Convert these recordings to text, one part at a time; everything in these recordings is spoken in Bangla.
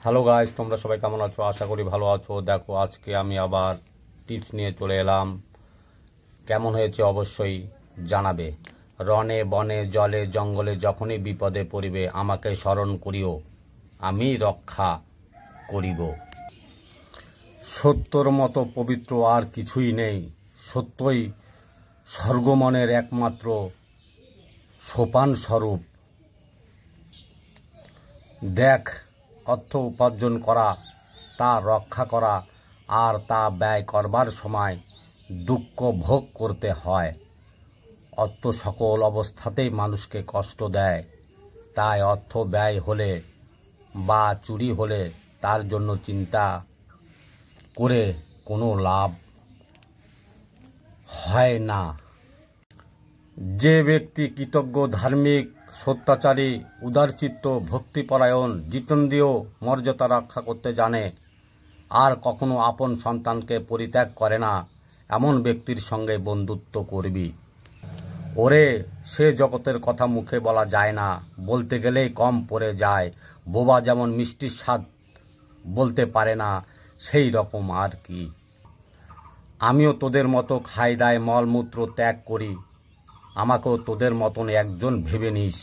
হ্যালো গাইস, তোমরা সবাই কেমন আছো? আশা করি ভালো আছো। দেখো, আজকে আমি আবার টিপস নিয়ে চলে এলাম। কেমন হয়েছে অবশ্যই জানাবে। রনে বনে জলে জঙ্গলে যখনই বিপদে পড়িবে আমাকে স্মরণ করিও, আমি রক্ষা করিব। সত্যর মতো পবিত্র আর কিছুই নেই। সত্যই স্বর্গমনের একমাত্র সোপান স্বরূপ। দেখ, অর্থ উপার্জন করা, তা রক্ষা করা আর তা ব্যয় করবার সময় দুঃখ ভোগ করতে হয়। অর্থ সকল অবস্থাতেই মানুষকে কষ্ট দেয়, তাই অর্থ ব্যয় হলে বা চুরি হলে তার জন্য চিন্তা করে কোনো লাভ হয় না। যে ব্যক্তি কৃতজ্ঞ, ধার্মিক, সত্যাচারী, উদারচিত্ত, ভক্তিপরায়ণ, জিতেন্দ্রীয়, মর্যাদা রক্ষা করতে জানে আর কখনো আপন সন্তানকে পরিত্যাগ করে না, এমন ব্যক্তির সঙ্গে বন্ধুত্ব করবি। ওরে, সে জগতের কথা মুখে বলা যায় না, বলতে গেলেই কম পড়ে যায়। বোবা যেমন মিষ্টির স্বাদ বলতে পারে না, সেই রকম আর কি। আমিও তোদের মতো খাই দায় মলমূত্র ত্যাগ করি। আমাকেও তোদের মতন একজন ভেবে নিস।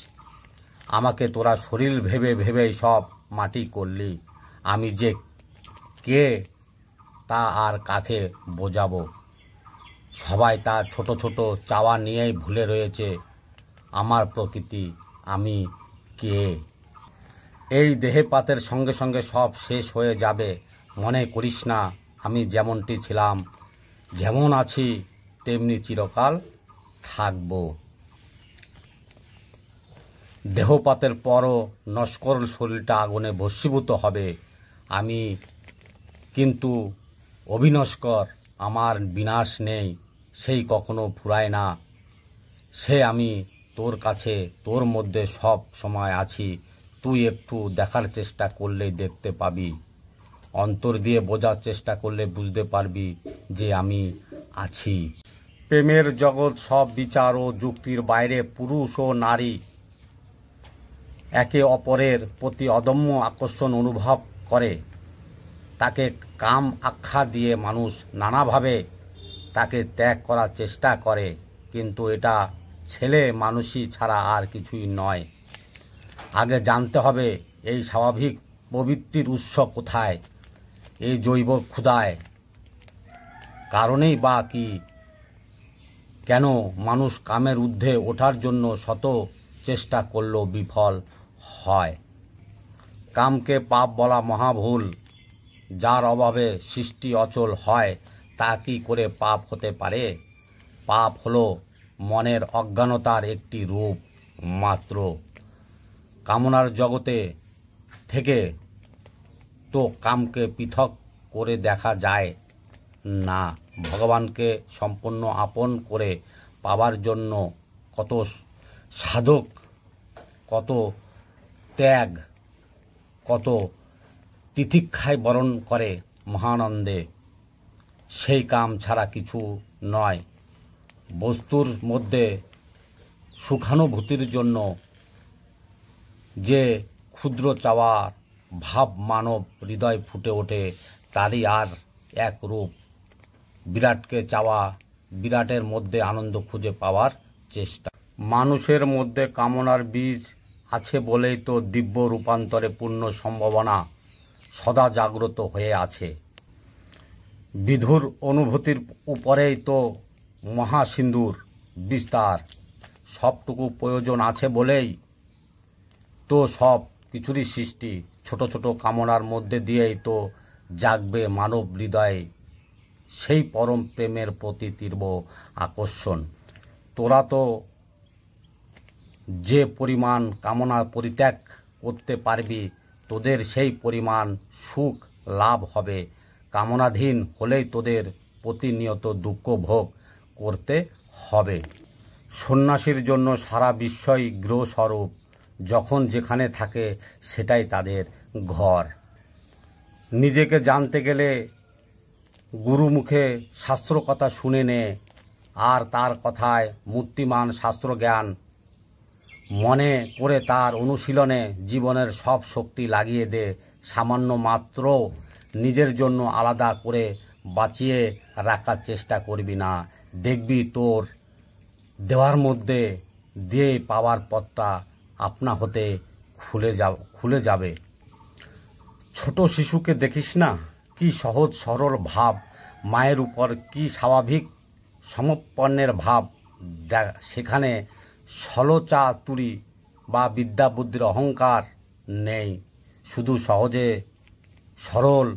আমাকে তোরা শরীর ভেবে ভেবেই সব মাটি করলি। আমি যে কে তা আর কাকে বোঝাবো? সবাই তার ছোট ছোট চাওয়া নিয়েই ভুলে রয়েছে আমার প্রকৃতি, আমি কে। এই দেহপাতের সঙ্গে সঙ্গে সব শেষ হয়ে যাবে। মনে করিস না আমি যেমনটি ছিলাম, যেমন আছি তেমনি চিরকাল থাকব। দেহপাতের পরও নস্কর শরীরটা আগুনে ভস্মীভূত হবে। আমি কিন্তু অবিনশ্বর, আমার বিনাশ নেই, সেই কখনো ফুরায় না। সে আমি তোর কাছে, তোর মধ্যে সব সময় আছি। তুই একটু দেখার চেষ্টা করলেই দেখতে পাবি, অন্তর দিয়ে বোঝার চেষ্টা করলে বুঝতে পারবি যে আমি আছি। প্রেমের জগৎ সব বিচার ও যুক্তির বাইরে। পুরুষ ও নারী একে অপরের প্রতি অদম্য আকর্ষণ অনুভব করে। তাকে কাম আখ্যা দিয়ে মানুষ নানাভাবে তাকে ত্যাগ করার চেষ্টা করে, কিন্তু এটা ছেলে মানুষই ছাড়া আর কিছুই নয়। আগে জানতে হবে এই স্বাভাবিক প্রবৃত্তির উৎস কোথায়। এই জৈব ক্ষুধায় কারণেই বা কি? কেন মানুষ কামের ঊর্ধ্বে ওঠার জন্য শত চেষ্টা করলেও বিফল হয়? কামকে পাপ বলা মহাভুল। যার অভাবে সৃষ্টি অচল হয়, তা কি করে পাপ হতে পারে? পাপ হলো মনের অজ্ঞানতার একটি রূপ মাত্র। কামনার জগতে থেকে তো কামকে পৃথক করে দেখা যায় না। ভগবানকে সম্পূর্ণ আপন করে পাবার জন্য কত সাধক, কত ত্যাগ, কত তিতিক্ষায় বরণ করে মহানন্দে। সেই কাম ছাড়া কিছু নয়। বস্তুর মধ্যে সুখানুভূতির জন্য যে ক্ষুদ্র চাওয়ার ভাব মানব হৃদয় ফুটে ওঠে, তারই আর এক রূপ। বিরাটকে চাওয়া, বিরাটের মধ্যে আনন্দ খুঁজে পাওয়ার চেষ্টা। মানুষের মধ্যে কামনার বীজ আছে বলেই তো দিব্য রূপান্তরে পূর্ণ সম্ভাবনা সদা জাগ্রত হয়ে আছে। বিধুর অনুভূতির উপরেই তো মহাসিন্ধুর বিস্তার। সবটুকু প্রয়োজন আছে বলেই তো সব কিছুরই সৃষ্টি। ছোট ছোট কামনার মধ্যে দিয়েই তো জাগবে মানব হৃদয়ে সেই পরম প্রেমের প্রতি তীব্র আকর্ষণ। তোরা তো যে পরিমাণ কামনা পরিত্যাগ করতে পারবি, তোদের সেই পরিমাণ সুখ লাভ হবে। কামনাধীন হলেই তোদের প্রতিনিয়ত দুঃখ ভোগ করতে হবে। সন্ন্যাসীর জন্য সারা বিশ্বই গৃহস্বরূপ। যখন যেখানে থাকে সেটাই তাদের ঘর। নিজেকে জানতে গেলে গুরুমুখে শাস্ত্র কথা শুনে নে, আর তার কথায় মূর্তিমান শাস্ত্রজ্ঞান মনে করে তার অনুশীলনে জীবনের সব শক্তি লাগিয়ে দে। সামান্য মাত্র নিজের জন্য আলাদা করে বাঁচিয়ে রাখার চেষ্টা করবি না। দেখবি তোর দেওয়ার মধ্যে দিয়ে পাওয়ার পথটা আপনা হতে খুলে যাবে। ছোট শিশুকে দেখিস না, কি সহজ সরল ভাব, মায়ের উপর কি স্বাভাবিক সমর্পণের ভাব। সেখানে ছলচাতুরি বা বিদ্যা বুদ্ধির অহংকার নেই, শুধু সহজে সরল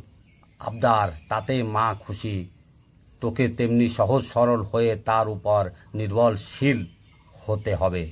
আবদার, তাতে মা খুশি। তোকে তেমনি সহজ সরল হয়ে তার উপর নির্ভরশীল হতে হবে।